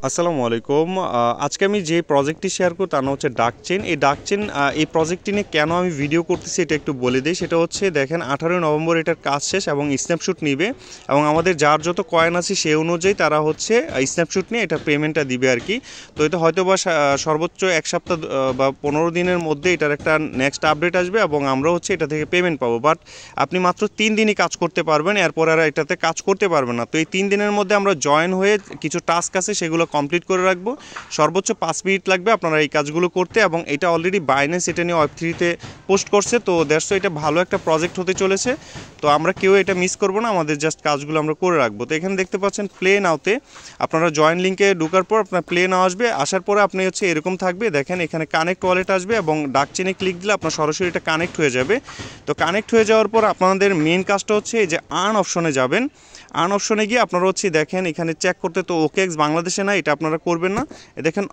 আসসালামু আলাইকুম। আজকে আমি যে প্রজেক্টটি শেয়ার করব তার নাম হচ্ছে ডাকচেন। এই প্রজেক্টটি নিয়ে কেন আমি ভিডিও করতেছি এটা একটু বলে দিই। সেটা হচ্ছে দেখেন 18 নভেম্বর এটার কাজ শেষ এবং স্ন্যাপশট নিবে এবং আমাদের যার যত কয়েন আছে সেই অনুযায়ী তারা হচ্ছে স্ন্যাপশট নিয়ে এটা পেমেন্টটা দিবে আর কি। তো এটা হয়তো বা সর্বোচ্চ এক সপ্তাহ বা 15 দিনের মধ্যে এটার একটা নেক্সট আপডেট আসবে এবং আমরা হচ্ছে এটা থেকে পেমেন্ট পাবো। বাট আপনি মাত্র 3 দিনই কাজ করতে পারবেন, এরপর আর এটাতে কাজ করতে পারবেন না। তো এই 3 দিনের মধ্যে আমরা জয়েন হয়ে কিছু টাস্ক আছে সেগুলো কমপ্লিট করে রাখবো। সর্বোচ্চ 5 মিনিট লাগবে আপনারা এই কাজগুলো করতে এবং এটা অলরেডি বাইন্যান্স এটা নিয়ে ওয়েব3তে পোস্ট করছে। তো দ্যাটস এটা ভালো একটা প্রজেক্ট হতে চলেছে। তো আমরা কেউ এটা মিস করবো না, আমাদের জাস্ট কাজগুলো আমরা করে রাখবো। তো এখানে দেখতে পাচ্ছেন প্লে নাওতে আপনারা জয়েন লিঙ্কে ঢোকার পর আপনার প্লে নাও আসবে, আসার পরে আপনি হচ্ছে এরকম থাকবে, দেখেন এখানে কানেক্ট ওয়ালেট আসবে এবং ডাকচেনে ক্লিক দিলে আপনার সরাসরি এটা কানেক্ট হয়ে যাবে। তো কানেক্ট হয়ে যাওয়ার পর আপনাদের মেন কাজটা হচ্ছে এই যে আর্ন অপশনে যাবেন। আর্ন অপশনে গিয়ে আপনারা হচ্ছে দেখেন এখানে চেক করতে, তো ওকেএক্স বাংলাদেশে না, এটা আপনারা করবেন না। দেখেন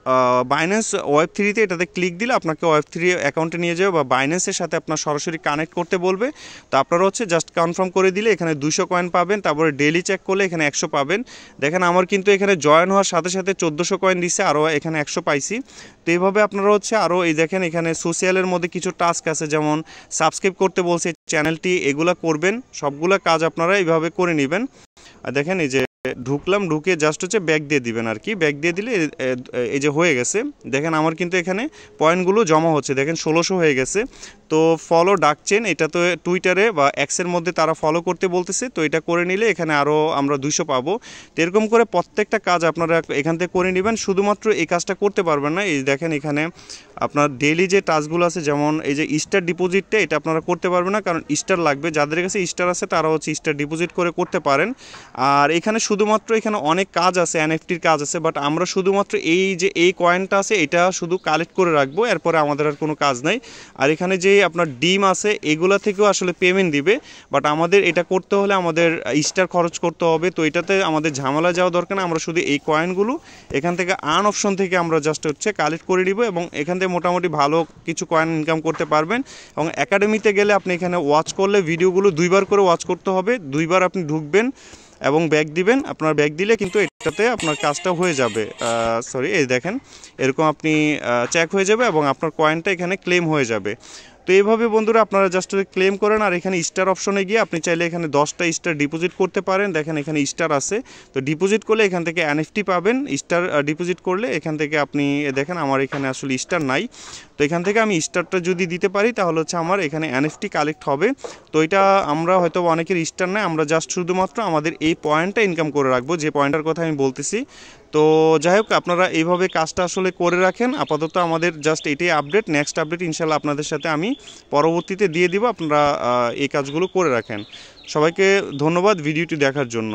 বাইন্যান্স ওয়েব3তে এটাতে ক্লিক দিলে আপনাকে ওয়েব3 অ্যাকাউন্টে নিয়ে যাবে বা বাইন্যান্সের সাথে আপনার সরাসরি কানেক্ট করতে বলবে। তো আপনারা হচ্ছে জাস্ট কনফার্ম করে দিলে এখানে 200 কয়েন পাবেন, তারপরে ডেইলি চেক করলে এখানে 100 পাবেন। দেখেন আমার কিন্তু এখানে জয়েন হওয়ার সাথে সাথে 1400 কয়েন দিচ্ছে, আরও এখানে 100 পাইছি। তো এইভাবে আপনারা হচ্ছে আরও এই দেখেন এখানে সোশ্যালের মধ্যে কিছু টাস্ক আছে, যেমন সাবস্ক্রাইব করতে বলছে চ্যানেলটি, এগুলা করবেন। সবগুলা কাজ আপনারা এইভাবে করে নেবেন। আর দেখেন এই যে ঢুকলাম, ঢুকে জাস্ট হচ্ছে ব্যাক দিয়ে দিবেন আর কি। ব্যাক দিয়ে দিলে এই যে হয়ে গেছে। দেখেন আমার কিন্তু এখানে পয়েন্টগুলো জমা হচ্ছে, দেখেন 1600 হয়ে গেছে। তো ফলো ডাকচেন, এটা তো টুইটারে বা এক্সের মধ্যে তারা ফলো করতে বলতেছে। তো এটা করে নিলে এখানে আরও আমরা 200 পাবো। তো এরকম করে প্রত্যেকটা কাজ আপনারা এখান থেকে করে নেবেন। শুধুমাত্র এই কাজটা করতে পারবেন না, এই দেখেন এখানে আপনার ডেইলি যে টাস্কগুলো আছে, যেমন এই যে স্টার ডিপোজিটটা, এটা আপনারা করতে পারবেন না, কারণ স্টার লাগবে। যাদের কাছে স্টার আছে তারা হচ্ছে স্টার ডিপোজিট করে করতে পারেন। আর এখানে শুধুমাত্র এখানে অনেক কাজ আছে, এনএফটির কাজ আছে, বাট আমরা শুধুমাত্র এই যে এই কয়েনটা আছে এটা শুধু কালেক্ট করে রাখবো, এরপরে আমাদের আর কোনো কাজ নাই। আর এখানে যে আপনার ডিম আছে এগুলা থেকেও আসলে পেমেন্ট দিবে, বাট আমাদের এটা করতে হলে আমাদের স্টার খরচ করতে হবে। তো এটাতে আমাদের ঝামেলা যাওয়া দরকার না, আমরা শুধু এই কয়েনগুলো এখান থেকে আর্ন অপশন থেকে আমরা জাস্ট হচ্ছে কালেক্ট করে নিব এবং এখান থেকে মোটামুটি ভালো কিছু কয়েন ইনকাম করতে পারবেন। এবং একাডেমিতে গেলে আপনি এখানে ওয়াচ করলে ভিডিওগুলো 2বার করে ওয়াচ করতে হবে, 2বার আপনি ঢুকবেন এবং ব্যাক দিবেন। আপনার ব্যাক দিলে কিন্তু এটাতে আপনার কাজটা হয়ে যাবে। এই দেখেন এরকম আপনি চেক হয়ে যাবে এবং আপনার কয়েনটা এখানে ক্লেম হয়ে যাবে। তো এইভাবে বন্ধুরা আপনারা জাস্ট ক্লেম করেন। আর এখানে স্টার অপশনে গিয়ে আপনি চাইলে এখানে 10টা স্টার ডিপোজিট করতে পারেন। দেখেন এখানে স্টার আছে, তো ডিপোজিট করলে এখান থেকে এনএফটি পাবেন। স্টার ডিপোজিট করলে এখান থেকে আপনি দেখেন আমার এখানে আসলে স্টার নাই, তো এখান থেকে আমি স্টারটা যদি দিতে পারি তাহলে হচ্ছে আমার এখানে এনএফটি কালেক্ট হবে। তো এটা আমরা হয়তো অনেকের স্টার নাই, আমরা জাস্ট শুধুমাত্র আমাদের এই পয়েন্টটা ইনকাম করে রাখবো, যে পয়েন্টটার কথা আমি বলতেছি। তো যাই হোক আপনারা এইভাবে কাজটা আসলে করে রাখেন। আপাতত আমাদের জাস্ট এটাই আপডেট, নেক্সট আপডেট ইনশাল্লাহ আপনাদের সাথে আমি পরবর্তীতে দিয়ে দিব। আপনারা এই কাজগুলো করে রাখেন। সবাইকে ধন্যবাদ ভিডিওটি দেখার জন্য।